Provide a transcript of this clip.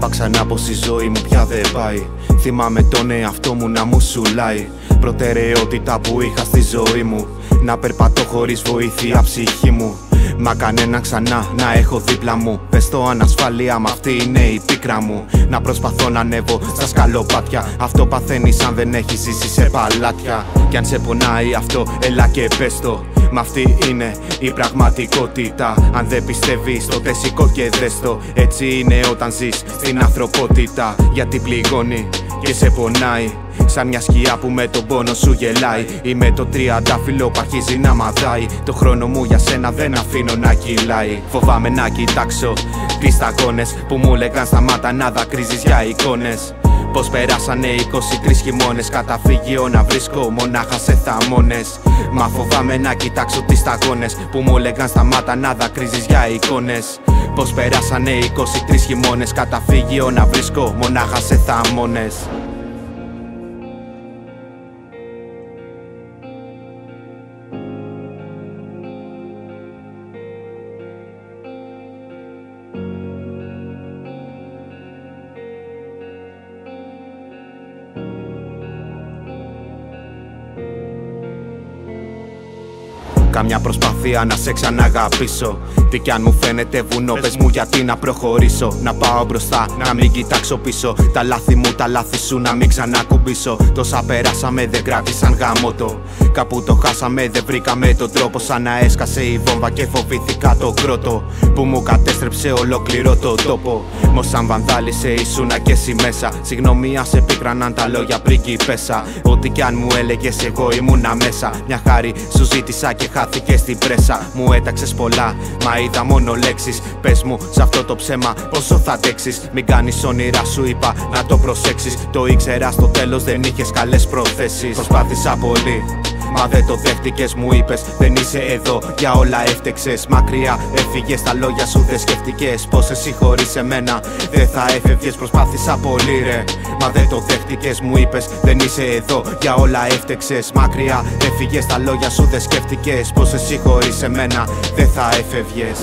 Είπα ξανά πως η ζωή μου πια δεν πάει. Θυμάμαι τον εαυτό μου να μου σουλάει. Προτεραιότητα που είχα στη ζωή μου, να περπατώ χωρίς βοήθεια ψυχή μου. Μα κανένα ξανά να έχω δίπλα μου. Πες το ανασφάλεια, μ' αυτή είναι η πίκρα μου. Να προσπαθώ να ανέβω στα σκαλοπάτια. Αυτό παθαίνεις αν δεν έχεις ζήσει σε παλάτια. Κι αν σε πονάει αυτό, έλα και πες το. Μ' αυτή είναι η πραγματικότητα. Αν δεν πιστεύεις τότε σηκώ και δες το. Έτσι είναι όταν ζεις στην ανθρωπότητα. Γιατί πληγώνει και σε πονάει, σαν μια σκιά που με τον πόνο σου γελάει. Είμαι το τριαντάφυλλο που αρχίζει να μαδάει. Το χρόνο μου για σένα δεν αφήνω να κυλάει. Φοβάμαι να κοιτάξω τις σταγόνες που μου λέγαν σταμάτα να δακρύζεις για εικόνες. Πως περάσανε 23 χειμώνες, καταφύγιο να βρίσκω μονάχα σε θαμώνες. Μα φοβάμαι να κοιτάξω τις σταγόνες που μου λέγαν σταμάτα να δακρύζεις για εικόνες. Πως περάσανε 23 χειμώνες, καταφύγιο να βρίσκω μονάχα σε θαμώνες. Καμιά προσπάθεια να σε ξαναγαπήσω. Τι κι αν μου φαίνεται βουνό, πες μου γιατί να προχωρήσω. Να πάω μπροστά, να μην κοιτάξω πίσω. Τα λάθη μου, τα λάθη σου να μην ξανακουμπήσω. Τόσα περάσαμε δεν κράτησαν γαμότο. Κάπου το χάσαμε, δεν βρήκαμε τον τρόπο. Σαν να έσκασε η βόμβα και φοβήθηκα το κρότο που μου κατέστρεψε ολόκληρο το τόπο. Μω σαν βανδάλισε ήσουνα κι εσύ μέσα. Συγγνώμη αν σε πίκραναν τα λόγια πριγκίπεσσα. Ό,τι κι αν μου έλεγες εγώ ήμουνα μέσα. Μια χάρη σου ζήτησα και χάθηκε στην πρέσα. Μου έταξες πολλά, μα είδα μόνο λέξεις. Πες μου σ' αυτό το ψέμα πόσο θα αντέξεις. Μην κάνεις όνειρα σου είπα να το προσέξεις. Το ήξερα στο τέλος δεν είχες καλές προθέσεις. Προσπάθησα πολύ, μα δεν το δέχτηκες, μου είπες δεν είσαι εδώ, για όλα έφτεξες. Μακριά έφυγες, τα λόγια σου δεν σκεφτικές. Πως εσύ χωρίς εμένα δεν θα έφευγες. Προσπάθησα πολύ ρε, μα δεν το δέχτηκες, μου είπες δεν είσαι εδώ, για όλα έφτεξες. Μακριά έφυγες, τα λόγια σου δεν σκεφτικές. Πως εσύ χωρίς εμένα δεν θα έφευγες.